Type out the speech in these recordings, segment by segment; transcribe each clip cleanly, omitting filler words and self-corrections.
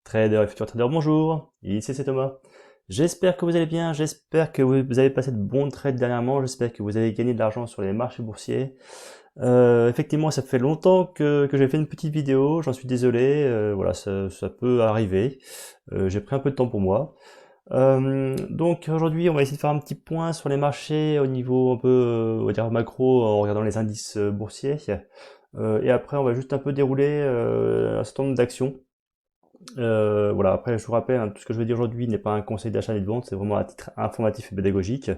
Trader et futur trader, bonjour, ici c'est Thomas. J'espère que vous allez bien, j'espère que vous avez passé de bons trades dernièrement, j'espère que vous avez gagné de l'argent sur les marchés boursiers. Effectivement, ça fait longtemps que j'ai fait une petite vidéo, j'en suis désolé, voilà, ça peut arriver. J'ai pris un peu de temps pour moi. Donc aujourd'hui, on va essayer de faire un petit point sur les marchés au niveau un peu, on va dire macro, en regardant les indices boursiers. Et après, on va juste un peu dérouler un certain nombre d'actions. Voilà, après je vous rappelle, hein, tout ce que je vais dire aujourd'hui n'est pas un conseil d'achat ni de vente, c'est vraiment à titre informatif et pédagogique.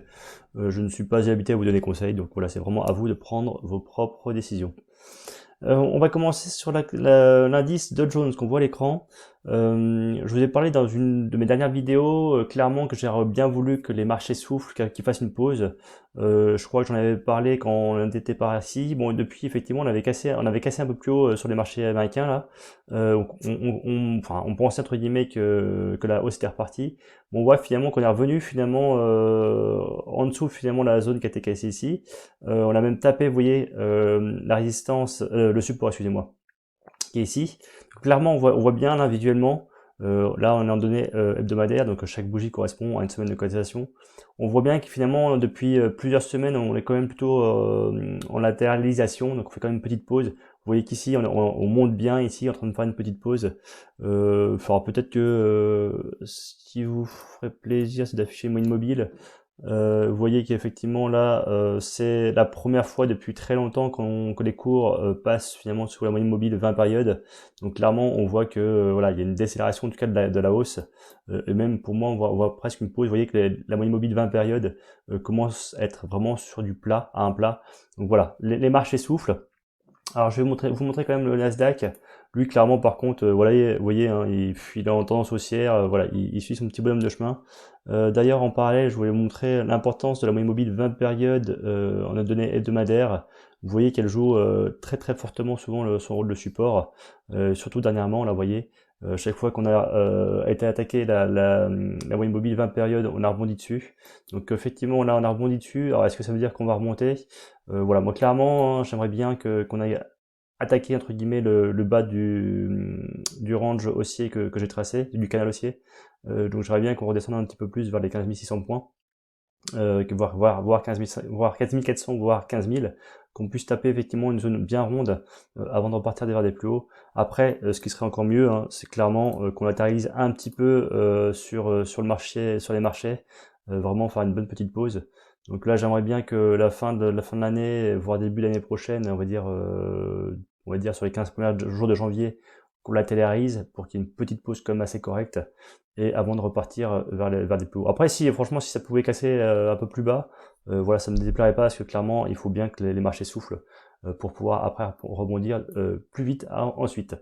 Je ne suis pas habité à vous donner conseil, donc voilà, c'est vraiment à vous de prendre vos propres décisions. On va commencer sur l'indice Dow Jones qu'on voit à l'écran. Je vous ai parlé dans une de mes dernières vidéos, clairement que j'aurais bien voulu que les marchés soufflent, qu'ils fassent une pause. Je crois que j'en avais parlé quand on était par ici. Bon, depuis effectivement, on avait cassé un peu plus haut sur les marchés américains là. Enfin, on pensait entre guillemets que la hausse était repartie. Bon, on voit finalement qu'on est revenu finalement en dessous finalement de la zone qui a été cassée ici. On a même tapé, vous voyez, la résistance, le support, excusez-moi, qui est ici. Donc, clairement, on voit bien là visuellement. Là, on est en données hebdomadaires, donc chaque bougie correspond à une semaine de cotisation. On voit bien que finalement, depuis plusieurs semaines, on est quand même plutôt en latéralisation, donc on fait quand même une petite pause. Vous voyez qu'ici, on monte bien ici, en train de faire une petite pause. Faudra peut-être que, ce qui vous ferait plaisir, c'est d'afficher une moyenne mobile. Vous voyez qu'effectivement là, c'est la première fois depuis très longtemps que les cours passent finalement sous la moyenne mobile de 20 périodes. Donc clairement, on voit que voilà, il y a une décélération en tout cas de la hausse. Et même pour moi, on voit presque une pause. Vous voyez que la moyenne mobile de 20 périodes commence à être vraiment sur du plat, à un plat. Donc voilà, les marchés soufflent. Alors je vais vous montrer quand même le Nasdaq. Lui clairement par contre, voilà, vous voyez, hein, il est en tendance haussière, voilà, il suit son petit bonhomme de chemin. D'ailleurs en parallèle, je voulais vous montrer l'importance de la moyenne mobile 20 périodes en données hebdomadaires. Vous voyez qu'elle joue très très fortement souvent son rôle de support, surtout dernièrement, là vous voyez. Chaque fois qu'on a été attaqué la moyenne mobile 20 périodes, on a rebondi dessus. Donc effectivement là on a rebondi dessus. Alors est-ce que ça veut dire qu'on va remonter? Voilà, moi clairement, hein, j'aimerais bien qu'on aille attaquer entre guillemets le bas du range haussier que j'ai tracé, du canal haussier. Donc j'aimerais bien qu'on redescende un petit peu plus vers les 15 600 points, voir 15 000, voire 4 400, voire 15 000, qu'on puisse taper effectivement une zone bien ronde avant de repartir vers des plus hauts. Après, ce qui serait encore mieux, hein, c'est clairement qu'on latéralise un petit peu sur le marché, sur les marchés, vraiment faire une bonne petite pause. Donc là, j'aimerais bien que la fin de l'année, voire début de l'année prochaine, on va dire sur les 15 premiers jours de janvier, qu'on latérarise pour qu'il y ait une petite pause comme assez correcte et avant de repartir vers des plus hauts. Après, si franchement, si ça pouvait casser un peu plus bas, voilà, ça ne me déplairait pas parce que clairement, il faut bien que les marchés soufflent pour pouvoir après rebondir plus vite ensuite.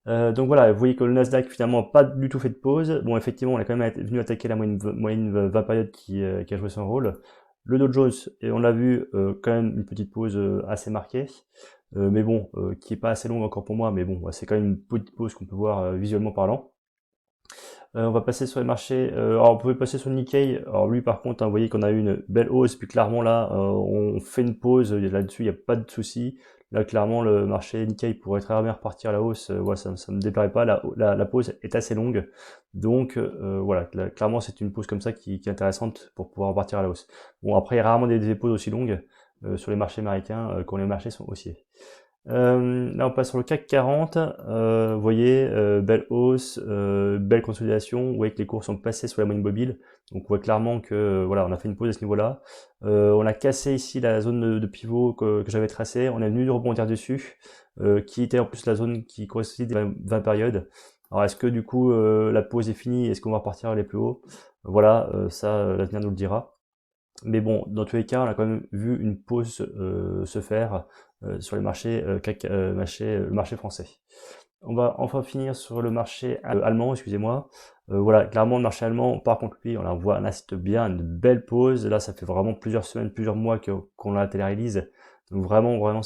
Donc voilà, vous voyez que le Nasdaq finalement n'a pas du tout fait de pause. Bon, effectivement, on a quand même venu attaquer la moyenne 20 périodes qui a joué son rôle. Le Dow Jones, et on l'a vu, quand même une petite pause assez marquée. Mais bon, qui est pas assez longue encore pour moi, mais bon, c'est quand même une petite pause qu'on peut voir visuellement parlant. On va passer sur les marchés. Alors, on pouvait passer sur le Nikkei. Alors, lui, par contre, hein, vous voyez qu'on a eu une belle hausse. Puis, clairement, là, on fait une pause. Là-dessus, il n'y a pas de souci. Là, clairement, le marché Nikkei pourrait très bien repartir à la hausse. Ouais, ça me déplairait pas. La pause est assez longue. Donc, voilà. Clairement, c'est une pause comme ça qui est intéressante pour pouvoir repartir à la hausse. Bon, après, il y a rarement des pauses aussi longues sur les marchés américains quand les marchés sont haussiers. Là, on passe sur le CAC 40. Vous voyez, belle hausse, belle consolidation. Vous voyez que les cours sont passés sur la moyenne mobile. Donc, on voit clairement que voilà, on a fait une pause à ce niveau-là. On a cassé ici la zone de pivot que j'avais tracée. On est venu rebondir dessus, qui était en plus la zone qui correspondait des 20 périodes. Alors, est-ce que du coup, la pause est finie? Est-ce qu'on va repartir aller plus haut? Voilà, ça, l'avenir nous le dira. Mais bon, dans tous les cas, on a quand même vu une pause se faire sur les marchés, le marché français. On va enfin finir sur le marché allemand, excusez-moi. Voilà, clairement le marché allemand, par contre lui, on assiste bien à une belle pause. Là, ça fait vraiment plusieurs semaines, plusieurs mois qu'on la télé-réalise. Donc vraiment, vraiment,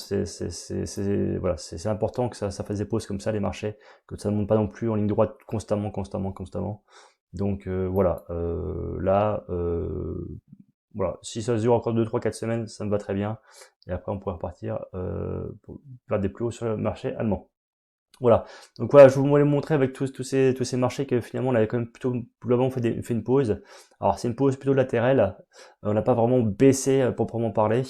voilà, c'est important que ça fasse des pauses comme ça, les marchés, que ça ne monte pas non plus en ligne droite constamment, constamment, constamment. Donc voilà, là, voilà, si ça se dure encore 2, 3, 4 semaines, ça me va très bien. Et après, on pourrait repartir vers des plus hauts sur le marché allemand. Voilà. Donc voilà, je voulais vous montrer avec tous ces marchés que finalement on avait quand même plutôt globalement fait une pause. Alors c'est une pause plutôt latérale. On n'a pas vraiment baissé proprement parler.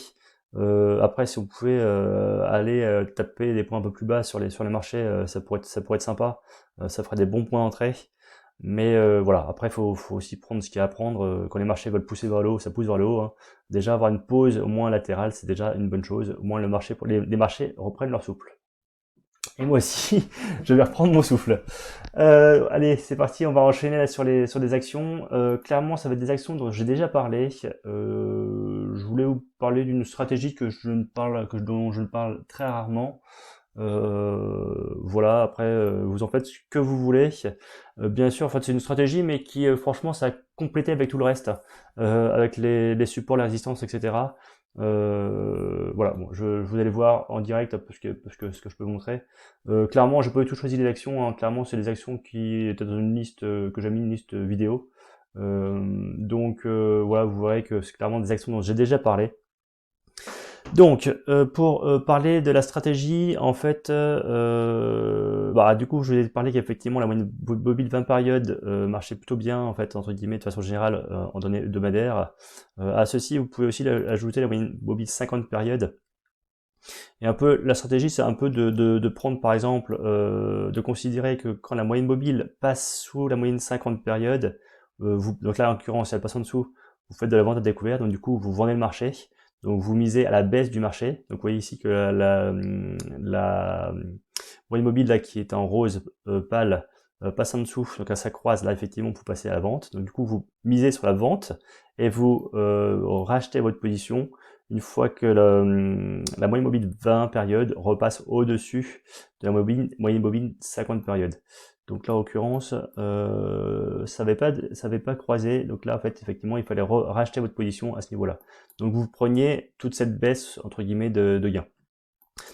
Après, si vous pouvez aller taper des points un peu plus bas sur les marchés, ça pourrait être sympa. Ça ferait des bons points d'entrée. Mais voilà, après faut aussi prendre ce qu'il y a à prendre. Quand les marchés veulent pousser vers le haut, ça pousse vers le haut, hein. Déjà avoir une pause au moins latérale, c'est déjà une bonne chose. Au moins les marchés reprennent leur souffle. Et moi aussi, je vais reprendre mon souffle. Allez, c'est parti, on va enchaîner là sur des actions. Clairement, ça va être des actions dont j'ai déjà parlé. Je voulais vous parler d'une stratégie dont je ne parle très rarement. Voilà, après, vous en faites ce que vous voulez. Bien sûr, en fait, c'est une stratégie, mais qui, franchement, ça a complété avec tout le reste, avec les supports, les résistances, etc. Voilà, bon, vous allez voir en direct parce que ce que je peux vous montrer. Clairement, j'ai pas du tout choisi les actions, hein. Clairement, c'est des actions qui étaient dans une liste que j'ai mis une liste vidéo. Voilà, vous verrez que c'est clairement des actions dont j'ai déjà parlé. Donc, pour parler de la stratégie, en fait, du coup, je vous ai parlé qu'effectivement la moyenne mobile 20 périodes marchait plutôt bien, en fait, entre guillemets, de façon générale, en données hebdomadaires. À ceci, vous pouvez aussi ajouter la moyenne mobile 50 périodes. Et un peu, la stratégie, c'est un peu de prendre, par exemple, de considérer que quand la moyenne mobile passe sous la moyenne 50 périodes, donc là, en l'occurrence, si elle passe en dessous, vous faites de la vente à découvert, donc du coup, vous vendez le marché. Donc vous misez à la baisse du marché. Donc vous voyez ici que la moyenne mobile là qui est en rose pâle passe en dessous. Donc là ça croise. Là effectivement vous passez à la vente. Donc du coup vous misez sur la vente et vous rachetez votre position une fois que la moyenne mobile 20 périodes repasse au-dessus de la moyenne mobile 50 périodes. Donc là, en l'occurrence, ça n'avait pas croisé. Donc là, en fait, effectivement, il fallait racheter votre position à ce niveau-là. Donc vous preniez toute cette baisse, entre guillemets, de gains.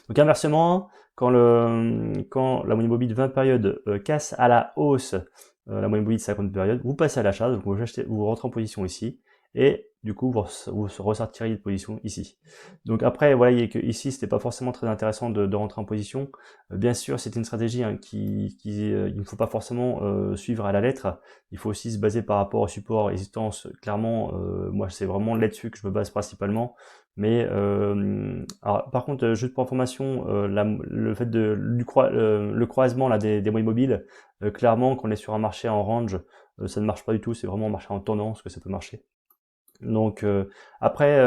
Donc inversement, quand la moyenne mobile 20 périodes casse à la hausse la moyenne mobile 50 périodes, vous passez à l'achat, donc vous rentrez en position ici, et du coup vous ressortiriez de position ici. Donc après, voilà, voyez que ici c'était pas forcément très intéressant de rentrer en position. Bien sûr, c'est une stratégie hein, il ne faut pas forcément suivre à la lettre. Il faut aussi se baser par rapport au support résistance. Clairement, moi c'est vraiment là-dessus que je me base principalement. Mais alors, par contre, juste pour information, le fait le croisement là des moyennes mobiles, clairement, quand on est sur un marché en range, ça ne marche pas du tout. C'est vraiment un marché en tendance que ça peut marcher. Donc après,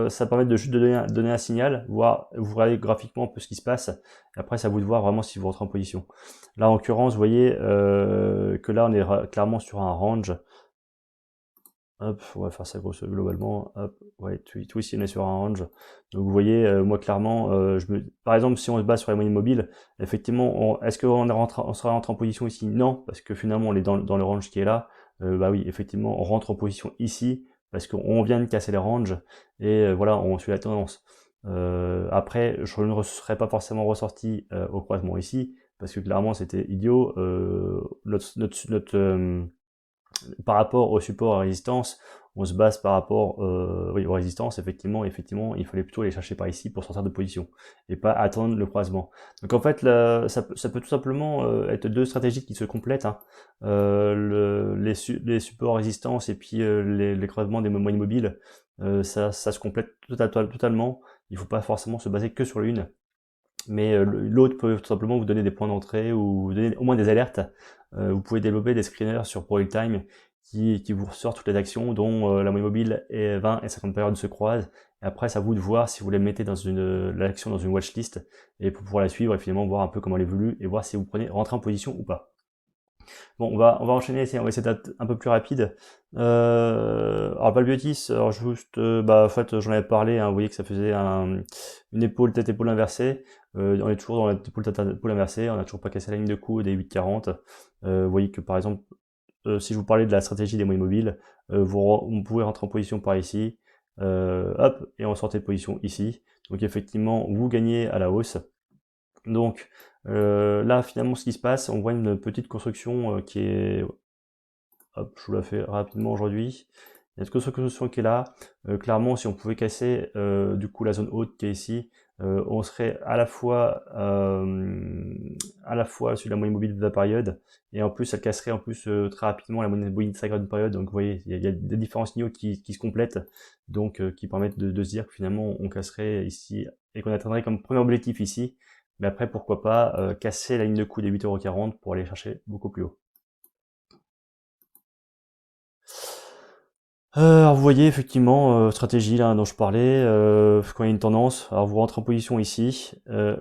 ça permet de juste donner un signal, voir, vous regardez graphiquement un peu ce qui se passe. Et après, c'est à vous de voir vraiment si vous rentrez en position. Là, en l'occurrence, vous voyez que là, on est clairement sur un range. Hop, on va faire ça grosso globalement. Hop, ouais, tout ici on est sur un range. Donc vous voyez, moi clairement, par exemple, si on se base sur les moyennes mobiles, effectivement, est-ce on sera rentré en position ici? Non, parce que finalement on est dans le range qui est là. Bah oui, effectivement, on rentre en position ici parce qu'on vient de casser les ranges et voilà, on suit la tendance. Après, je ne serais pas forcément ressorti au croisement ici parce que clairement c'était idiot. Par rapport au support à résistance, on se base par rapport oui, aux résistances, effectivement, il fallait plutôt aller chercher par ici pour sortir de position et pas attendre le croisement. Donc en fait, ça peut tout simplement être deux stratégies qui se complètent, hein. Les supports résistance et puis les croisements des moyennes mobiles, ça se complète totalement. Il ne faut pas forcément se baser que sur l'une. Mais l'autre peut tout simplement vous donner des points d'entrée ou vous donner au moins des alertes. Vous pouvez développer des screeners sur ProRealTime qui vous ressortent toutes les actions dont la moyenne mobile et 20 et 50 périodes se croisent. Et après, c'est à vous de voir si vous les mettez dans l'action dans une watchlist et pour pouvoir la suivre et finalement voir un peu comment elle évolue et voir si vous rentrez en position ou pas. Bon, on va enchaîner, on va essayer d'être un peu plus rapide. Alors Balbiotis, alors juste, en fait, j'en avais parlé, hein, vous voyez que ça faisait une épaule, tête-épaule inversée. On est toujours dans la épaule, tête-épaule inversée, on n'a toujours pas cassé la ligne de coude des 8,40. Vous voyez que par exemple, si je vous parlais de la stratégie des moyennes mobiles, on pouvait rentrer en position par ici, hop, et on sortait de position ici. Donc effectivement, vous gagnez à la hausse. Donc là, finalement, ce qui se passe, on voit une petite construction qui est... Hop, je vous la fais rapidement aujourd'hui. Il y a une construction qui est là. Clairement, si on pouvait casser du coup la zone haute qui est ici, on serait à la fois sur la moyenne mobile de la période, et en plus elle casserait en plus très rapidement la moyenne mobile de 50 période. Donc vous voyez, il y a des différents signaux qui se complètent, donc qui permettent de se dire que finalement on casserait ici et qu'on atteindrait comme premier objectif ici. Mais après, pourquoi pas casser la ligne de coup des 8,40 € pour aller chercher beaucoup plus haut. Alors vous voyez effectivement, stratégie là dont je parlais, quand il y a une tendance, alors vous rentrez en position ici,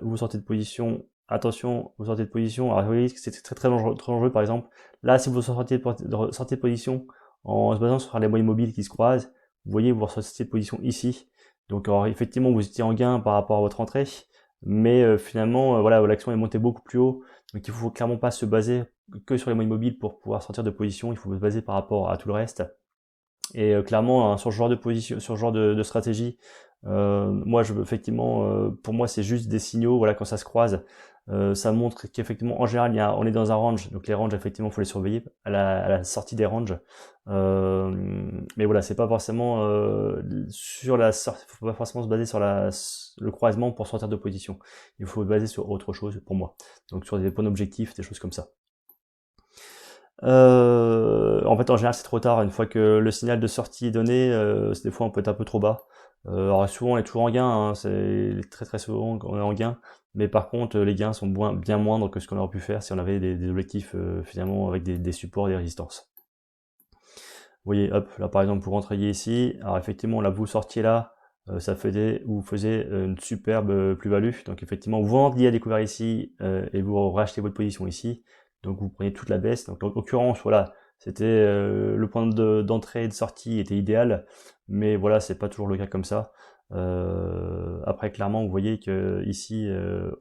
vous sortez de position, attention, vous sortez de position, alors vous voyez que c'est très dangereux par exemple. Là, si vous sortez de position en se basant sur les moyennes mobiles qui se croisent, vous voyez, vous sortez de position ici. Donc alors effectivement vous étiez en gain par rapport à votre entrée, mais finalement voilà, l'action est montée beaucoup plus haut, donc il faut clairement pas se baser que sur les moyennes mobiles pour pouvoir sortir de position, il faut se baser par rapport à tout le reste. Et clairement, hein, sur ce genre de position, sur ce genre de stratégie, moi, effectivement, pour moi, c'est juste des signaux. Voilà, quand ça se croise, ça montre qu'effectivement, en général, on est dans un range. Donc les ranges, effectivement, faut les surveiller à la sortie des ranges. Mais voilà, c'est pas forcément faut pas forcément se baser sur le croisement pour sortir de position. Il faut se baser sur autre chose pour moi. Donc sur des points d'objectif, des choses comme ça. En fait, en général, c'est trop tard. Une fois que le signal de sortie est donné, des fois, on peut être un peu trop bas. Alors souvent, on est toujours en gain, hein, c'est très souvent qu'on est en gain. Mais par contre, les gains sont bien moindres que ce qu'on aurait pu faire si on avait des objectifs finalement avec des supports et des résistances. Vous voyez, hop, là par exemple, vous rentriez ici. Alors effectivement, là, vous sortiez là, vous faisiez une superbe plus-value. Donc effectivement, vous vendiez à découvert ici et vous rachetez votre position ici. Donc vous prenez toute la baisse. Donc en l'occurrence, voilà, c'était le point d'entrée et de sortie était idéal, mais voilà, c'est pas toujours le cas comme ça. Après, clairement, vous voyez que ici,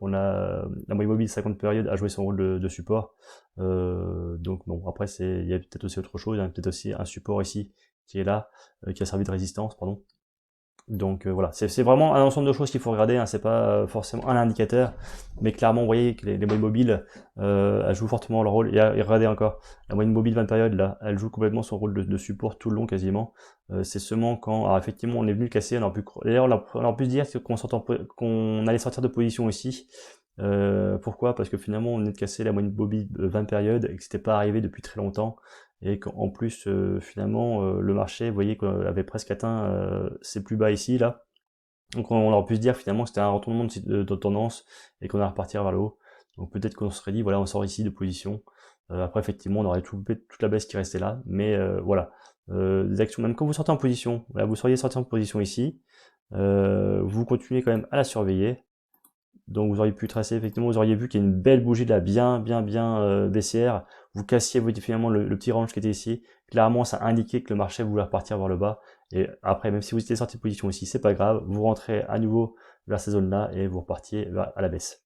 on a la moyenne mobile 50 périodes a joué son rôle de support. Donc bon, après, il y a peut-être aussi autre chose, il y a peut-être aussi un support ici qui est là, qui a servi de résistance, pardon. Donc voilà, c'est vraiment un ensemble de choses qu'il faut regarder, hein, c'est pas forcément un indicateur, mais clairement, vous voyez que les moyennes mobiles, elles jouent fortement leur rôle. Et regardez encore, la moyenne mobile 20 périodes, là, elle joue complètement son rôle de support tout le long quasiment. C'est seulement quand, alors effectivement, on est venu le casser, d'ailleurs, on aurait pu se dire qu'on allait sortir de position ici. Pourquoi? Parce que finalement, on est de casser la moyenne mobile 20 périodes et que c'était pas arrivé depuis très longtemps et qu'en plus finalement le marché, vous voyez, qu'on avait presque atteint ses plus bas ici là. Donc on aurait pu se dire finalement que c'était un retournement de tendance et qu'on allait repartir vers le haut. Donc peut-être qu'on se serait dit voilà, on sort ici de position. Après effectivement on aurait toute la baisse qui restait là, mais voilà. Des actions, même quand vous sortez en position, voilà, vous seriez sorti en position ici, vous continuez quand même à la surveiller. Donc vous auriez pu tracer, effectivement, vous auriez vu qu'il y a une belle bougie là, bien baissière. Vous cassiez finalement le petit range qui était ici. Clairement, ça indiquait que le marché voulait repartir vers le bas. Et après, même si vous étiez sorti de position ici, c'est pas grave. Vous rentrez à nouveau vers ces zones-là et vous repartiez à la baisse.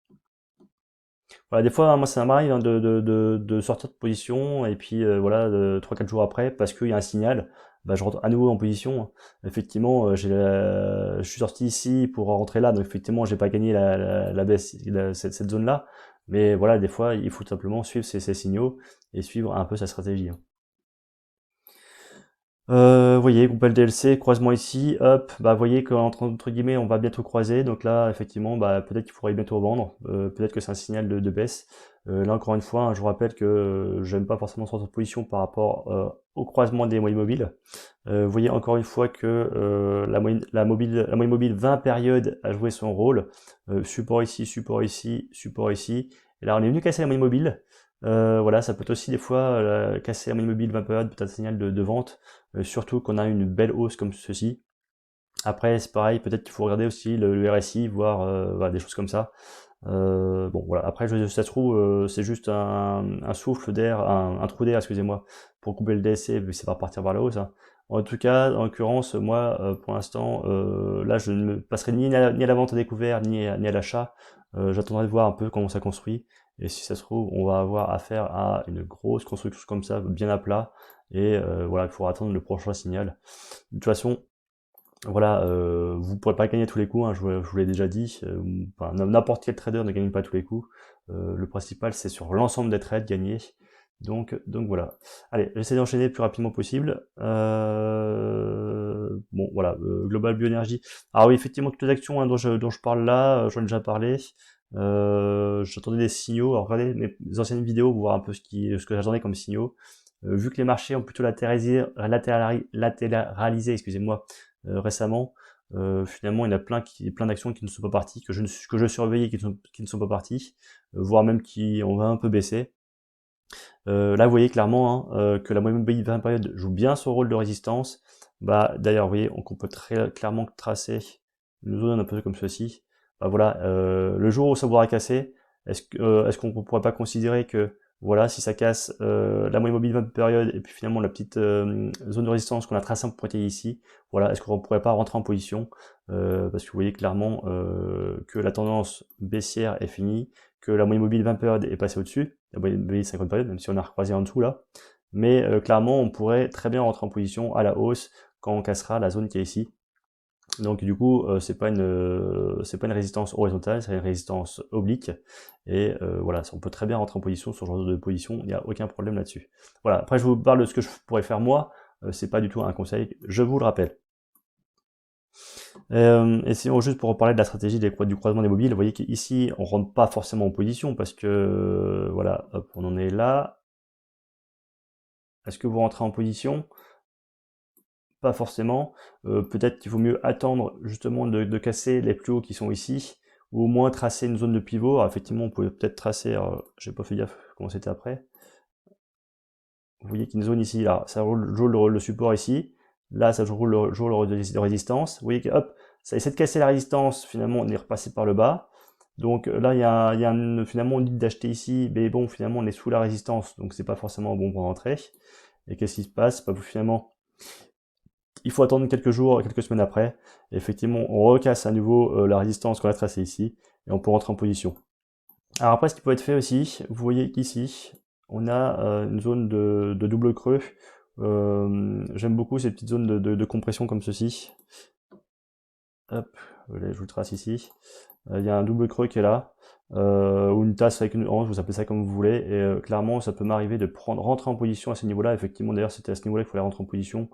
Voilà, des fois, moi, ça m'arrive hein, de sortir de position et puis voilà, 3-4 jours après, parce qu'il y a un signal, bah, je rentre à nouveau en position. Effectivement, je suis sorti ici pour rentrer là, donc effectivement, j'ai pas gagné la baisse, cette zone-là. Mais voilà, des fois, il faut simplement suivre ces signaux et suivre un peu sa stratégie, hein. Vous voyez, groupe LDLC, croisement ici, hop, bah vous voyez qu'entre guillemets, on va bientôt croiser, donc là, effectivement, bah peut-être qu'il faudrait bientôt vendre, peut-être que c'est un signal de baisse. Là, encore une fois, hein, je vous rappelle que j'aime pas forcément sortir de position par rapport au croisement des moyennes mobiles. Vous voyez encore une fois que la moyenne mobile 20 périodes a joué son rôle. Support ici, support ici, support ici. Et là, on est venu casser la moyenne mobile. Voilà, ça peut aussi des fois casser la moyenne mobile 20 périodes, peut-être un signal de vente. Surtout qu'on a une belle hausse comme ceci. Après, c'est pareil, peut-être qu'il faut regarder aussi le RSI, voir voilà, des choses comme ça. Bon, voilà. Après, ça se trouve, c'est juste un souffle d'air, un trou d'air, excusez-moi, pour couper le DSC, vu que ça va partir vers la hausse, hein. En tout cas, en l'occurrence, moi, pour l'instant, là, je ne me passerai ni à la vente à découvert, ni à l'achat. J'attendrai de voir un peu comment ça construit. Et si ça se trouve, on va avoir affaire à une grosse construction comme ça, bien à plat. Et voilà, il faudra attendre le prochain signal. De toute façon, voilà, vous pourrez pas gagner tous les coups, hein, je vous l'ai déjà dit. Enfin, n'importe quel trader ne gagne pas tous les coups. Le principal, c'est sur l'ensemble des trades gagner. Donc voilà. Allez, j'essaie d'enchaîner le plus rapidement possible. bon, voilà, Global Bioénergie. Alors oui, effectivement, toutes les actions hein, dont je parle là, j'en ai déjà parlé. J'attendais des signaux. Alors regardez mes anciennes vidéos pour voir un peu ce que j'attendais comme signaux. Vu que les marchés ont plutôt latéralisé, excusez-moi, récemment, finalement il y en a plein d'actions qui ne sont pas parties, que je surveillais qui ne sont pas parties, voire même qui ont un peu baissé. Là vous voyez clairement hein, que la moyenne mobile 20 période joue bien son rôle de résistance. Bah d'ailleurs vous voyez on peut très clairement tracer une zone un peu comme ceci. Bah voilà, le jour où ça voudra casser, est-ce qu'on pourrait pas considérer que voilà, si ça casse la moyenne mobile 20 période et puis finalement la petite zone de résistance qu'on a tracée en pointillé ici, voilà, est-ce qu'on pourrait pas rentrer en position parce que vous voyez clairement que la tendance baissière est finie, que la moyenne mobile 20 périodes est passée au-dessus, la moyenne mobile 50 périodes, même si on a recroisé en dessous là, mais clairement on pourrait très bien rentrer en position à la hausse quand on cassera la zone qui est ici. Donc du coup, c'est pas une résistance horizontale, c'est une résistance oblique. Et voilà, on peut très bien rentrer en position sur ce genre de position, il n'y a aucun problème là-dessus. Voilà, après je vous parle de ce que je pourrais faire moi, c'est pas du tout un conseil, je vous le rappelle. Et sinon, juste pour reparler de la stratégie du croisement des mobiles, vous voyez qu'ici, on rentre pas forcément en position parce que, voilà, hop, on en est là. Est-ce que vous rentrez en position? Pas forcément. Peut-être qu'il vaut mieux attendre justement de casser les plus hauts qui sont ici, ou au moins tracer une zone de pivot. Alors, effectivement, on pouvait peut-être tracer, j'ai pas fait gaffe comment c'était après. Vous voyez qu'il y a une zone ici, là, ça joue le rôle de support ici. Là, ça joue le rôle de résistance. Vous voyez que, hop, ça essaie de casser la résistance, finalement, on est repassé par le bas. Donc là, il y a finalement, on dit d'acheter ici, mais bon, finalement, on est sous la résistance, donc c'est pas forcément bon pour rentrer. Et qu'est-ce qui se passe? Bah, finalement, il faut attendre quelques jours, quelques semaines après. Et effectivement, on recasse à nouveau la résistance qu'on a tracée ici, et on peut rentrer en position. Alors après, ce qui peut être fait aussi, vous voyez qu'ici, on a une zone de double creux. J'aime beaucoup ces petites zones de compression comme ceci. Hop, je vous le trace ici. Il y a un double creux qui est là, ou une tasse avec une hanche, vous appelez ça comme vous voulez, et clairement ça peut m'arriver de rentrer en position à ce niveau-là. Effectivement, d'ailleurs c'était à ce niveau-là qu'il fallait rentrer en position.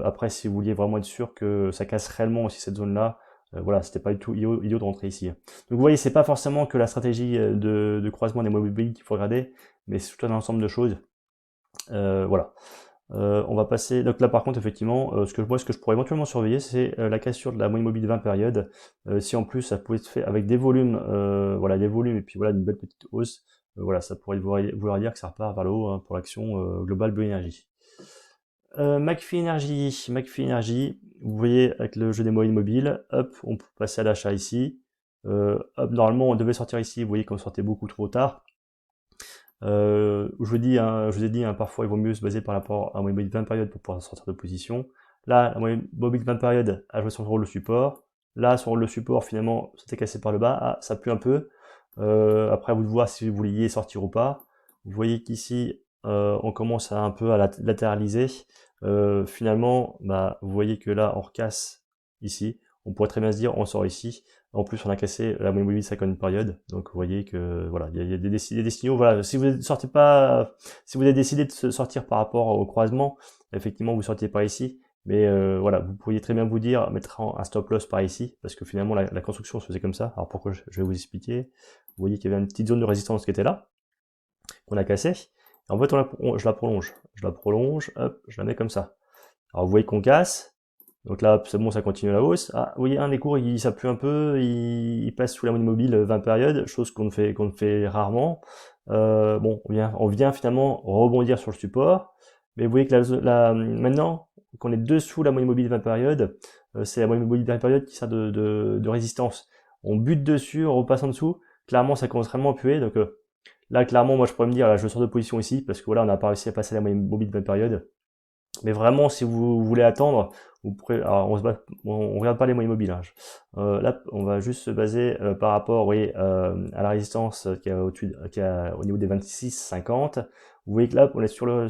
Après, si vous vouliez vraiment être sûr que ça casse réellement aussi cette zone-là, voilà, c'était pas du tout idiot de rentrer ici. Donc vous voyez, c'est pas forcément que la stratégie de croisement des mobiles qu'il faut regarder, mais c'est tout un ensemble de choses. Voilà. On va passer, donc là par contre effectivement, ce que je pourrais éventuellement surveiller, c'est la cassure de la moyenne mobile 20 périodes. Si en plus ça pouvait être fait avec des volumes, voilà, des volumes et puis voilà une belle petite hausse, voilà, ça pourrait vouloir dire que ça repart vers le haut hein, pour l'action Global Bioénergie. McPhy Energy, vous voyez avec le jeu des moyennes mobiles, hop, on peut passer à l'achat ici. Hop, normalement on devait sortir ici, vous voyez qu'on sortait beaucoup trop tard. Je vous ai dit, hein, parfois il vaut mieux se baser par rapport à la moyenne mobile 20 périodes pour pouvoir sortir de position. Là, la moyenne mobile 20 périodes a joué son rôle de support. Là, son rôle de support, finalement, c'était cassé par le bas. Ah, ça pue un peu. Après, à vous de voir si vous vouliez sortir ou pas. Vous voyez qu'ici, on commence un peu à latéraliser. Finalement, bah, vous voyez que là, on recasse ici. On pourrait très bien se dire, on sort ici. En plus, on a cassé la moyenne mobile 50 période. Donc, vous voyez que, voilà, il y a des signaux. Voilà, si vous avez décidé de sortir par rapport au croisement, effectivement, vous sortiez par ici. Mais voilà, vous pourriez très bien vous dire, mettre un stop loss par ici, parce que finalement, la construction se faisait comme ça. Alors, pourquoi je vais vous expliquer. Vous voyez qu'il y avait une petite zone de résistance qui était là, qu'on a cassée. Et en fait, je la prolonge, hop, je la mets comme ça. Alors, vous voyez qu'on casse. Donc là, c'est bon, ça continue la hausse. Ah, vous voyez, un des cours, il s'appuie un peu, il passe sous la moyenne mobile 20 périodes, chose qu'on ne fait rarement. Bon, on vient finalement rebondir sur le support. Mais vous voyez que maintenant, qu'on est dessous la moyenne mobile 20 périodes, c'est la moyenne mobile 20 périodes qui sert de résistance. On bute dessus, on repasse en dessous. Clairement, ça commence vraiment à puer. Donc là, clairement, moi, je pourrais me dire, là, je sors de position ici, parce que voilà, on n'a pas réussi à passer la moyenne mobile 20 périodes. Mais vraiment, si vous voulez attendre, vous pourrez, alors on regarde pas les moyennes mobiles. Hein. Là, on va juste se baser par rapport, vous voyez, à la résistance qui est au niveau des 26,50. Vous voyez que là, on est sur le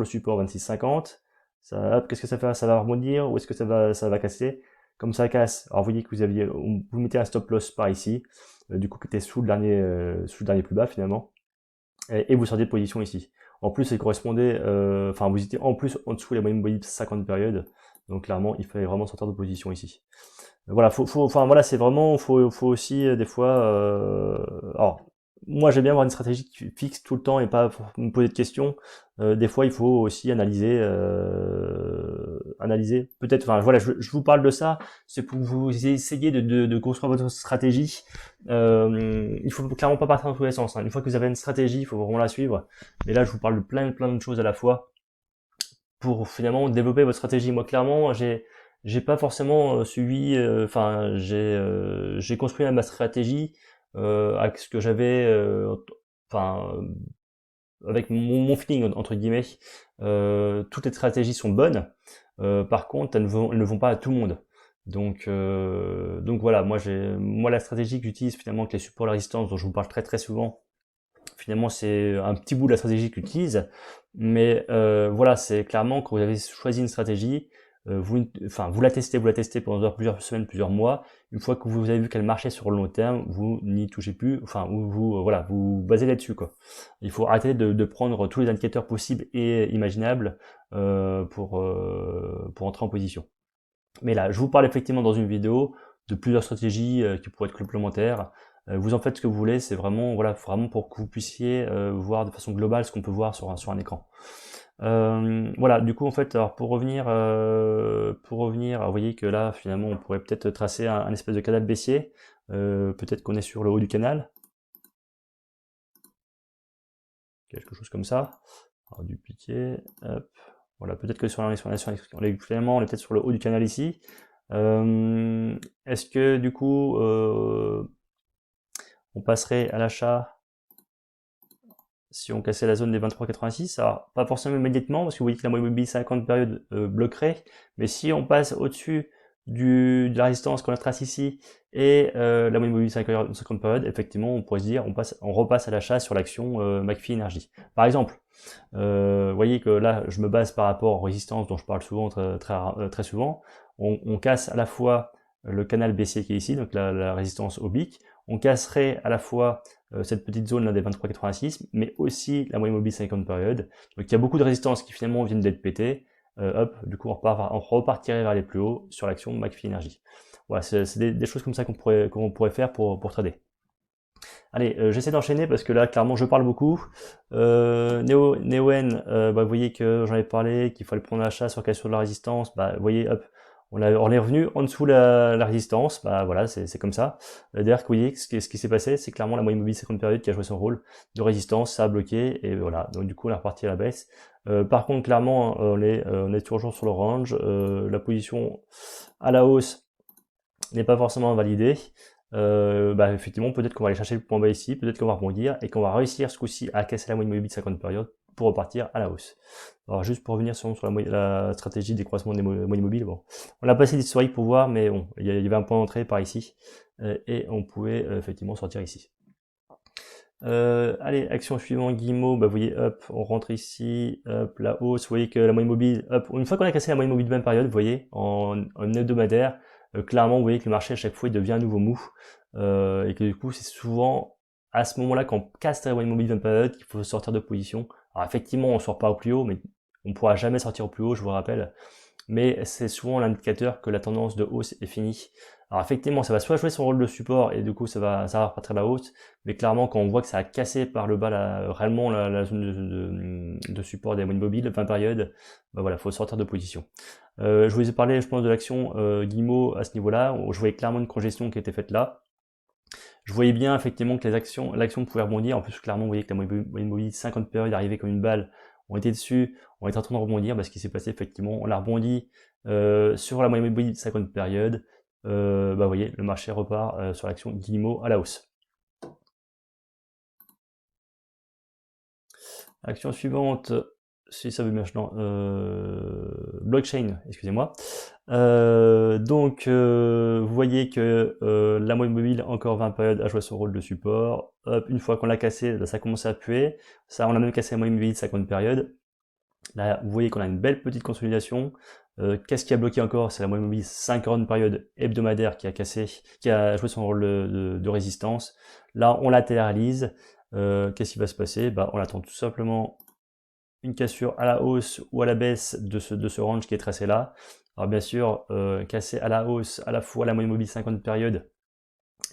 support 26,50. Ça, qu'est-ce que ça fait? Ça va rebondir ou est-ce que ça va casser? Comme ça casse. Alors vous voyez que vous mettez un stop loss par ici, du coup qui était sous le dernier plus bas finalement, et vous sortez de position ici. En plus, elle correspondait, enfin, vous étiez en plus en dessous de la moyenne mobile 50 périodes. Donc clairement, il fallait vraiment sortir de position ici. Voilà, enfin voilà, c'est vraiment, faut aussi des fois. Alors, moi j'aime bien avoir une stratégie fixe tout le temps et pas me poser de questions. Des fois, il faut aussi analyser. Peut-être, enfin voilà, je vous parle de ça, c'est pour vous essayer de construire votre stratégie. Il faut clairement pas partir dans tous les sens, hein. Une fois que vous avez une stratégie, il faut vraiment la suivre. Mais là, je vous parle de plein de choses à la fois pour finalement développer votre stratégie. Moi, clairement, j'ai pas forcément suivi, enfin, j'ai construit ma stratégie avec ce que j'avais, enfin, avec mon feeling entre guillemets. Toutes les stratégies sont bonnes. Par contre, elles ne vont pas à tout le monde. Donc voilà, moi la stratégie que j'utilise finalement avec les supports de la résistance dont je vous parle très souvent, finalement c'est un petit bout de la stratégie que j'utilise, mais voilà, c'est clairement quand vous avez choisi une stratégie, vous la testez pendant plusieurs semaines, plusieurs mois. Une fois que vous avez vu qu'elle marchait sur le long terme, vous n'y touchez plus, enfin voilà, vous basez là-dessus quoi. Il faut arrêter de prendre tous les indicateurs possibles et imaginables pour entrer en position. Mais là, je vous parle effectivement dans une vidéo de plusieurs stratégies qui pourraient être complémentaires. Vous en faites ce que vous voulez, c'est vraiment, voilà, vraiment pour que vous puissiez voir de façon globale ce qu'on peut voir sur un écran. Voilà, du coup, en fait, alors pour revenir, alors, vous voyez que là, finalement, on pourrait peut-être tracer un espèce de canal baissier. Peut-être qu'on est sur le haut du canal. Quelque chose comme ça. Alors, du piqué, hop. Voilà, peut-être que sur finalement, on est peut-être sur le haut du canal ici. Est-ce que du coup on passerait à l'achat si on cassait la zone des 23,86? Alors pas forcément immédiatement parce que vous voyez que la moyenne mobile 50 périodes bloquerait, mais si on passe au-dessus de la résistance qu'on a trace ici et la moyenne mobile 50 périodes, effectivement on pourrait se dire on repasse à l'achat sur l'action McPhee Energy. Par exemple, vous voyez que là je me base par rapport aux résistances dont je parle souvent très souvent. On casse à la fois le canal baissier qui est ici, donc la résistance oblique. On casserait à la fois cette petite zone là des 23,86, mais aussi la moyenne mobile 50 périodes. Donc il y a beaucoup de résistances qui finalement viennent d'être pétées. Hop, du coup on repartirait vers les plus hauts sur l'action McPhee Energy. Voilà, c'est des choses comme ça qu'on pourrait faire pour trader. Allez, j'essaie d'enchaîner parce que là, clairement, je parle beaucoup. Neoen, vous voyez que j'en ai parlé, qu'il fallait prendre l'achat sur cassure de la résistance. Bah, vous voyez, hop, on est revenu en dessous la résistance. Bah voilà, c'est comme ça. D'ailleurs, vous voyez, ce qui s'est passé, c'est clairement la moyenne mobile 50 périodes qui a joué son rôle de résistance, ça a bloqué et voilà. Donc du coup, on est reparti à la baisse. Par contre, clairement, on est toujours sur le range. La position à la hausse n'est pas forcément validée. Effectivement, peut-être qu'on va aller chercher le point bas ici, peut-être qu'on va rebondir et qu'on va réussir ce coup-ci à casser la moyenne mobile de 50 périodes pour repartir à la hausse. Alors juste pour revenir sur la stratégie des croisements des moyennes mobiles, bon, on a passé l'historique pour voir, mais bon, il y avait un point d'entrée par ici et on pouvait effectivement sortir ici. Allez, action suivante, Guillemot, vous voyez, hop, on rentre ici, hop, la hausse, vous voyez que la moyenne mobile, hop, une fois qu'on a cassé la moyenne mobile de même période, vous voyez, en hebdomadaire, clairement, vous voyez que le marché, à chaque fois, il devient à nouveau mou, et que du coup, c'est souvent à ce moment-là, quand on casse la moyenne mobile de même période, qu'il faut sortir de position. Alors effectivement, on sort pas au plus haut, mais on pourra jamais sortir au plus haut, je vous rappelle, mais c'est souvent l'indicateur que la tendance de hausse est finie. Alors effectivement, ça va soit jouer son rôle de support et du coup ça va repartir à la hausse, mais clairement quand on voit que ça a cassé par le bas réellement la zone de support des moyennes mobiles, 20 périodes, bah voilà, faut sortir de position. Je vous ai parlé, je pense, de l'action Guillemot à ce niveau-là. Je voyais clairement une congestion qui était faite là. Je voyais bien effectivement que l'action pouvait rebondir. En plus, clairement, vous voyez que la moyenne mobile 50 périodes arrivait comme une balle. On était dessus, on était en train de rebondir. Ce qui s'est passé effectivement, on a rebondi sur la moyenne mobile 50 périodes. Vous voyez, le marché repart sur l'action Guillemot à la hausse. Action suivante, si ça veut bien, blockchain, excusez-moi. Vous voyez que la moyenne mobile, encore 20 périodes, a joué son rôle de support. Hop, une fois qu'on l'a cassé, là, ça commence à puer. Ça, on a même cassé la moyenne mobile 50 périodes. Là, vous voyez qu'on a une belle petite consolidation. Qu'est-ce qui a bloqué encore? C'est la moyenne mobile 50 périodes hebdomadaire qui a joué son rôle de résistance. Là, on latéralise. Qu'est-ce qui va se passer? On attend tout simplement une cassure à la hausse ou à la baisse de ce range qui est tracé là. Alors bien sûr, casser à la hausse à la fois la moyenne mobile 50 périodes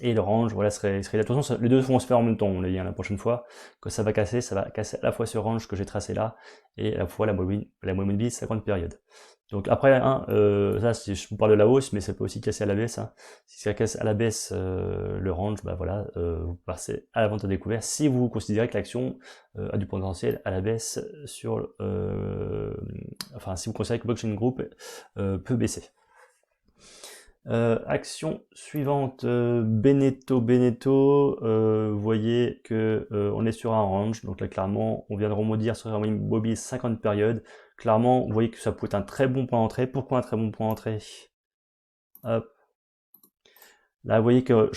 et le range, voilà, serait de toute façon, les deux vont se faire en même temps, on l'a dit, hein, la prochaine fois que ça va casser à la fois ce range que j'ai tracé là, et à la fois la moyenne mobile 50 périodes. Donc après, hein, ça, je vous parle de la hausse, mais ça peut aussi casser à la baisse, hein. Si ça casse à la baisse le range, bah voilà, vous passez à la vente à découvert si vous considérez que l'action a du potentiel à la baisse sur, enfin, si vous considérez que Blockchain Group peut baisser. Action suivante, Beneteau, vous voyez que on est sur un range, donc là clairement on vient de remondir sur un mobile 50 périodes. Clairement, vous voyez que ça peut être un très bon point d'entrée. Pourquoi un très bon point d'entrée? Hop. Là, vous voyez que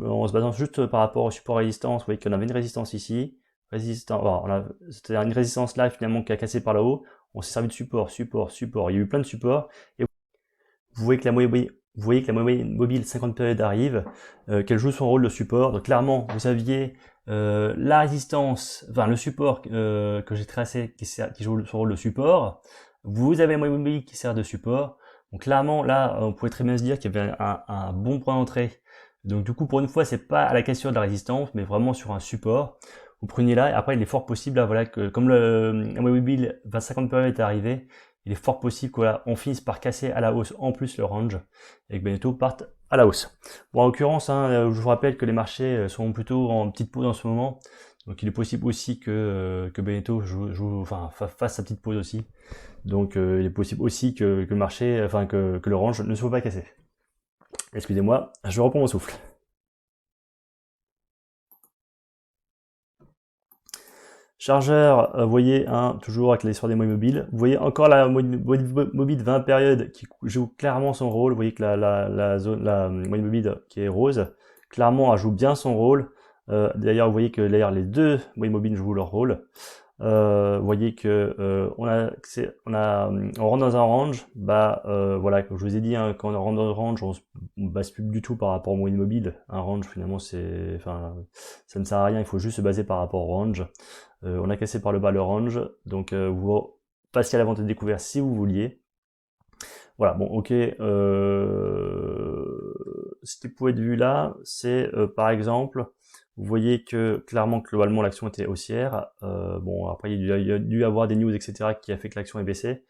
en se basant juste par rapport au support résistance, vous voyez qu'on avait une résistance ici, c'était une résistance là finalement qui a cassé par là-haut. On s'est servi de support. Il y a eu plein de supports. Et vous voyez que la moyenne mobile 50 périodes arrive, qu'elle joue son rôle de support. Donc clairement, vous aviez la résistance, enfin le support que j'ai tracé qui joue son rôle de support. Vous avez la moyenne mobile qui sert de support. Donc clairement, là, on pourrait très bien se dire qu'il y avait un bon point d'entrée. Donc du coup, pour une fois, c'est pas à la cassure de la résistance, mais vraiment sur un support. Vous prenez là, et après, il est fort possible, là, voilà, que comme la moyenne mobile 50 périodes est arrivé, il est fort possible qu'on finisse par casser à la hausse en plus le range et que Beneteau parte à la hausse. Bon, en l'occurrence, hein, je vous rappelle que les marchés sont plutôt en petite pause en ce moment, donc il est possible aussi que Beneteau fasse sa petite pause aussi. Donc il est possible aussi que le marché, enfin que le range ne soit pas cassé. Excusez-moi, je reprends mon souffle. Chargeur, vous voyez, hein, toujours avec l'histoire des moyennes mobiles. Vous voyez encore la moyenne mobile 20 périodes qui joue clairement son rôle. Vous voyez que la moyenne mobile qui est rose, clairement, elle joue bien son rôle. D'ailleurs, vous voyez que d'ailleurs les deux moyennes mobiles jouent leur rôle. Vous voyez que on rentre dans un range, bah voilà, comme je vous ai dit, hein, quand on rentre dans un range, on base plus du tout par rapport au moyenne mobile. Un range finalement c'est, enfin, ça ne sert à rien, il faut juste se baser par rapport au range. On a cassé par le bas le range, donc vous passez à la vente de découvert si vous vouliez. Voilà, bon, ok. Ce qui pouvait être vu là, c'est par exemple, vous voyez que clairement, globalement, l'action était haussière. Bon, après, il y a dû avoir des news, etc., qui a fait que l'action est baissée.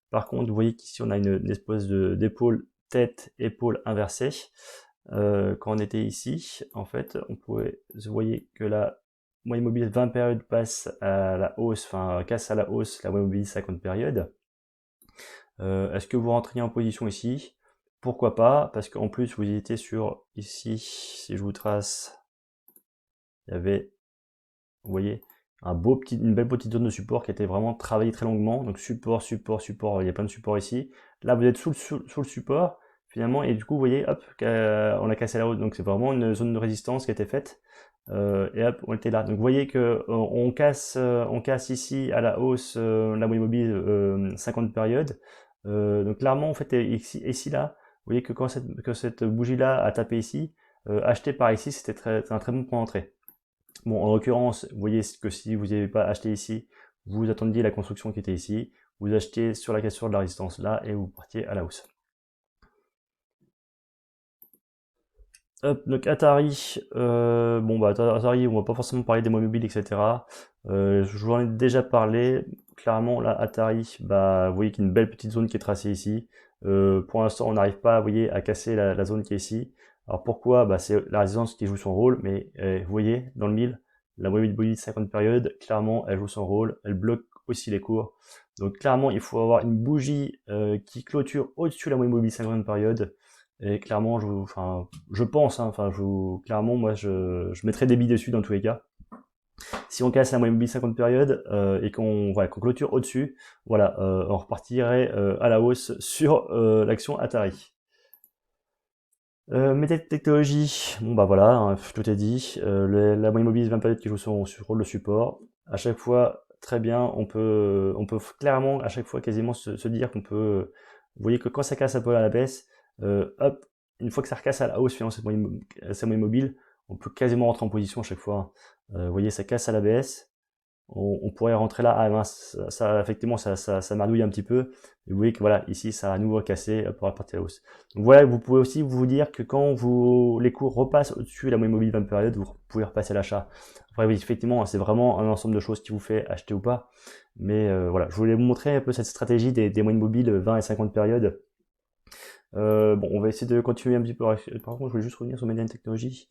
Par contre, vous voyez qu'ici, on a une espèce d'épaule tête-épaule inversée. Quand on était ici, en fait, vous voyez que la moyenne mobile 20 périodes passe à la hausse, enfin, casse à la hausse la moyenne mobile 50 périodes. Est-ce que vous rentriez en position ici? Pourquoi pas? Parce qu'en plus, vous étiez sur ici, si je vous trace, il y avait, vous voyez, une belle petite zone de support qui était vraiment travaillée très longuement. Donc support, il y a plein de supports ici. Là, vous êtes sous le support, finalement, et du coup, vous voyez, hop, on a cassé la hausse. Donc c'est vraiment une zone de résistance qui a été faite. Et hop, on était là. Donc vous voyez que on casse ici à la hausse la moyenne mobile 50 périodes. Donc clairement, en fait, ici là, vous voyez que quand cette bougie-là a tapé ici, acheter par ici, c'était un très bon point d'entrée. Bon, en l'occurrence, vous voyez que si vous n'avez pas acheté ici, vous attendiez la construction qui était ici, vous achetez sur la cassure de la résistance là et vous partiez à la hausse. Hop, donc Atari, bon bah Atari, on va pas forcément parler des mots mobiles, etc. Je vous en ai déjà parlé. Clairement, là, Atari, bah, vous voyez qu'il y a une belle petite zone qui est tracée ici. Pour l'instant, on n'arrive pas, vous voyez, à casser la zone qui est ici. Alors pourquoi? Bah, c'est la résistance qui joue son rôle, mais vous voyez, dans le mille, la moyenne mobile 50 périodes, clairement, elle joue son rôle, elle bloque aussi les cours. Donc clairement, il faut avoir une bougie qui clôture au-dessus de la moyenne mobile 50 périodes. Et clairement, je pense, hein, clairement, moi, je mettrai des billes dessus dans tous les cas. Si on casse la moyenne mobile 50 périodes et qu'on clôture au-dessus, voilà, on repartirait à la hausse sur l'action Atari. Métal technologie, bon bah voilà, hein, tout est dit. La moyenne mobile 20 périodes qui joue son rôle de support. À chaque fois, très bien, on peut clairement à chaque fois quasiment se dire qu'on peut. Vous voyez que quand ça casse un peu à la baisse, hop, une fois que ça recasse à la hausse, finalement, sa moyenne mobile, on peut quasiment rentrer en position à chaque fois. Vous voyez, ça casse à la baisse, on pourrait rentrer là. Ah mince, effectivement, ça mardouille un petit peu. Et vous voyez que voilà, ici, ça a à nouveau cassé pour la partie à la hausse. Donc voilà, vous pouvez aussi vous dire que quand les cours repassent au-dessus de la moyenne mobile 20 périodes, vous pouvez repasser à l'achat. Après oui, effectivement, c'est vraiment un ensemble de choses qui vous fait acheter ou pas. Mais voilà, je voulais vous montrer un peu cette stratégie des moyennes mobiles 20 et 50 périodes. Bon, on va essayer de continuer un petit peu. Par contre, je voulais juste revenir sur Median Technologies.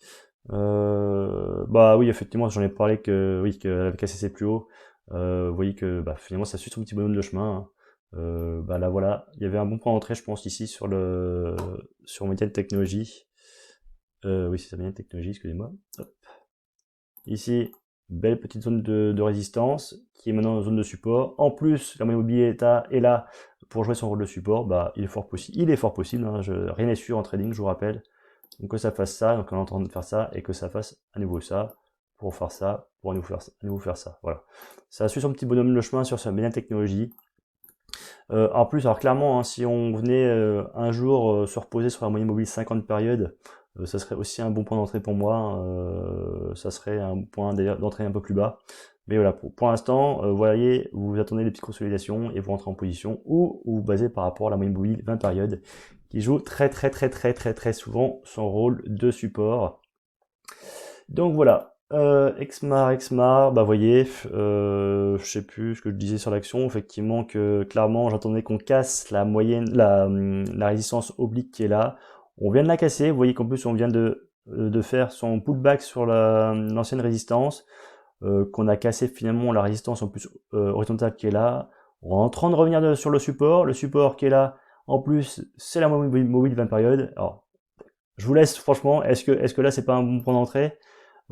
Bah oui, effectivement, j'en ai parlé que oui, qu'elle avait cassé ses plus hauts. Vous voyez que bah, finalement, ça suit son petit bonhomme de chemin, hein. Bah là voilà, il y avait un bon point d'entrée, je pense, ici sur Median Technologies. Oui, c'est ça, Median Technologies, excusez-moi. Ici, belle petite zone de résistance qui est maintenant en zone de support. En plus, la moyenne mobile est là pour jouer son rôle de support. Bah, il est fort possible. Hein, rien n'est sûr en trading, je vous rappelle. Donc que ça fasse ça, donc on est en train de faire ça, et que ça fasse à nouveau ça, pour faire ça, pour à nouveau faire ça. Voilà. Ça suit son petit bonhomme de chemin sur sa Median Technologie. En plus, alors clairement, hein, si on venait un jour se reposer sur la moyenne mobile 50 périodes, ça serait aussi un bon point d'entrée pour moi. Ça serait un point d'entrée un peu plus bas. Mais voilà, pour l'instant, vous voyez, vous attendez des petites consolidations et vous rentrez en position ou vous basez par rapport à la moyenne mobile 20 périodes qui joue très souvent son rôle de support. Donc voilà. Exmar, bah voyez, je sais plus ce que je disais sur l'action, effectivement que clairement j'attendais qu'on casse la moyenne, la résistance oblique qui est là. On vient de la casser, vous voyez qu'en plus on vient de faire son pullback sur l'ancienne résistance, qu'on a cassé finalement la résistance en plus horizontale qui est là. On est en train de revenir sur le support qui est là, en plus c'est la moyenne mobile 20 périodes. Alors, je vous laisse franchement, est-ce que là c'est pas un bon point d'entrée?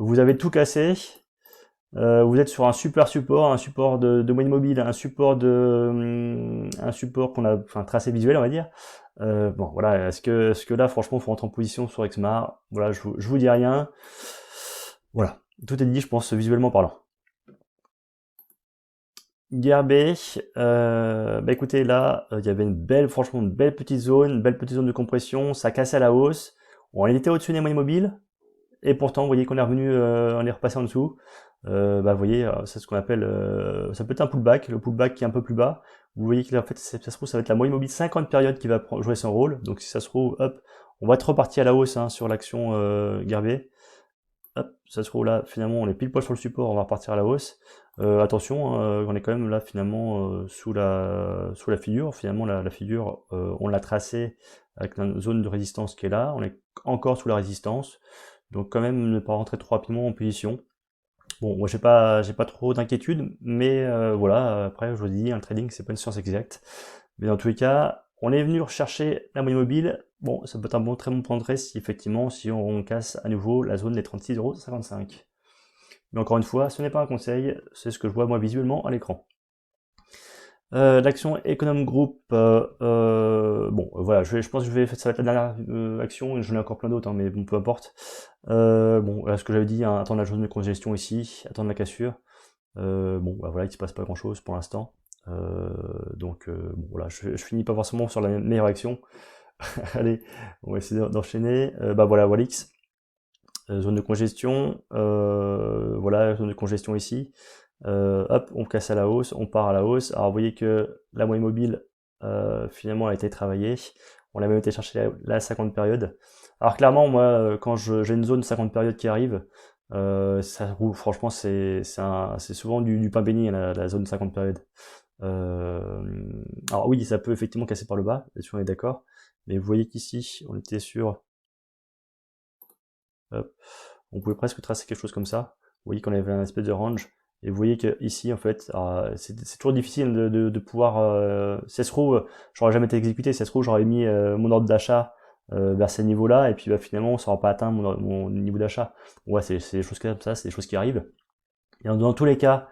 Vous avez tout cassé, vous êtes sur un super support, un support de moyenne mobile, un support qu'on a, enfin tracé visuel on va dire. Bon voilà, est-ce que là franchement faut rentrer en position sur Exmar? Voilà, je vous dis rien. Voilà, tout est dit, je pense visuellement parlant. Gearbet, bah écoutez là, il y avait franchement une belle petite zone de compression, ça cassait à la hausse. On était au-dessus des moyennes mobiles. Et pourtant, vous voyez qu'on est revenu, on est repassé en dessous. Bah, vous voyez, c'est ce qu'on appelle, ça peut être un pullback, le pullback qui est un peu plus bas. Vous voyez que en fait, ça se trouve, ça va être la moyenne mobile 50 périodes qui va jouer son rôle. Donc si ça se trouve, hop, on va être reparti à la hausse hein, sur l'action Gearbet. Hop, ça se trouve là, finalement, on est pile poil sur le support, on va repartir à la hausse. Attention, hein, on est quand même là finalement sous la figure. Finalement, la figure, on l'a tracée avec une zone de résistance qui est là. On est encore sous la résistance. Donc quand même ne pas rentrer trop rapidement en position. Bon, moi j'ai pas trop d'inquiétude, mais voilà, après je vous dis, un trading c'est pas une science exacte. Mais dans tous les cas, on est venu rechercher la moyenne mobile. Bon, ça peut être un très bon point d'entrée si effectivement si on casse à nouveau la zone des 36,55 €. Mais encore une fois, ce n'est pas un conseil, c'est ce que je vois moi visuellement à l'écran. L'action Econom Group, bon, voilà, je pense que ça va être la dernière action, et j'en ai encore plein d'autres, hein, mais bon, peu importe. Bon, là, ce que j'avais dit, hein, attendre la journée de congestion ici, attendre la cassure. Bon, bah, voilà, il se passe pas grand chose pour l'instant. Donc, bon, voilà, je finis pas forcément sur la meilleure action. Allez, on va essayer d'enchaîner. Bah voilà, Walix. Zone de congestion, voilà, zone de congestion ici. Hop, on casse à la hausse, on part à la hausse. Alors vous voyez que la moyenne mobile, finalement, a été travaillée. On a même été chercher la 50 périodes. Alors clairement, moi, quand j'ai une zone 50 périodes qui arrive, ça roule. Franchement, c'est souvent du pain béni, la zone 50 périodes. Alors oui, ça peut effectivement casser par le bas, là-dessus on est d'accord. Mais vous voyez qu'ici, on était sur... Hop, on pouvait presque tracer quelque chose comme ça. Vous voyez qu'on avait un espèce de range. Et vous voyez que ici en fait, c'est toujours difficile de pouvoir. Si ça se trouve, j'aurais jamais été exécuté. Si ça se trouve, j'aurais mis mon ordre d'achat vers ces niveaux-là, et puis bah, finalement, on n'aura pas atteint mon niveau d'achat. Ouais, c'est des choses comme ça, c'est des choses qui arrivent. Et dans tous les cas,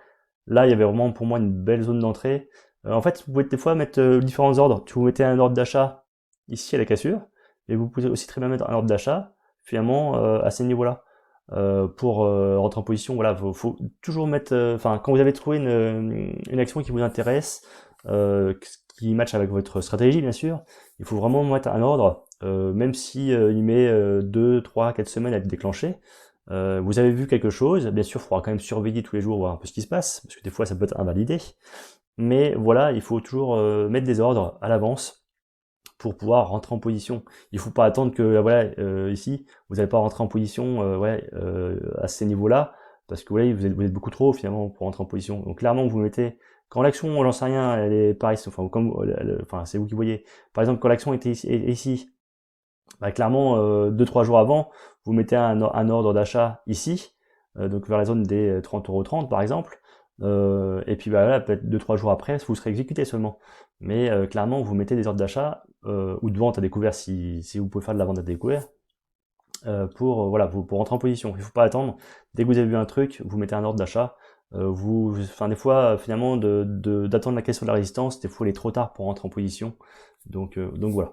là, il y avait vraiment pour moi une belle zone d'entrée. En fait, vous pouvez des fois mettre différents ordres. Vous mettez un ordre d'achat ici à la cassure, et vous pouvez aussi très bien mettre un ordre d'achat finalement à ces niveaux-là. Pour rentrer en position, voilà, faut toujours mettre, enfin, quand vous avez trouvé une action qui vous intéresse, qui matche avec votre stratégie, bien sûr, il faut vraiment mettre un ordre, même si il met 2, 3, 4 semaines à être déclenché. Vous avez vu quelque chose, bien sûr, il faudra quand même surveiller tous les jours, voir un peu ce qui se passe, parce que des fois ça peut être invalidé. Mais voilà, il faut toujours mettre des ordres à l'avance pour pouvoir rentrer en position. Il faut pas attendre que voilà ici vous n'allez pas rentrer en position à ces niveaux-là parce que vous êtes beaucoup trop finalement pour rentrer en position. Donc clairement vous mettez quand l'action, j'en sais rien, elle est pareille, enfin comme enfin c'est vous qui voyez. Par exemple quand l'action était ici, bah, clairement 2-3 jours avant, vous mettez un ordre d'achat ici, donc vers la zone des 30,30 € par exemple. Et puis bah, voilà, peut-être 2-3 jours après, vous serez exécuté seulement. Mais clairement, vous mettez des ordres d'achat ou de vente à découvert si vous pouvez faire de la vente à découvert voilà, pour rentrer en position. Il ne faut pas attendre. Dès que vous avez vu un truc, vous mettez un ordre d'achat. Enfin des fois, finalement, d'attendre la question de la résistance, des fois il est trop tard pour rentrer en position. Donc voilà.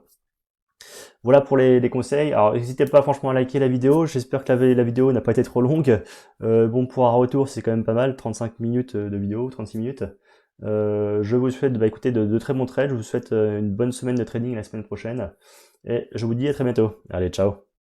Voilà pour les conseils. Alors n'hésitez pas franchement à liker la vidéo. J'espère que la vidéo n'a pas été trop longue. Bon, pour un retour, c'est quand même pas mal. 35 minutes de vidéo, 36 minutes. Je vous souhaite écoutez, de très bons trades. Je vous souhaite une bonne semaine de trading la semaine prochaine. Et je vous dis à très bientôt. Allez, ciao.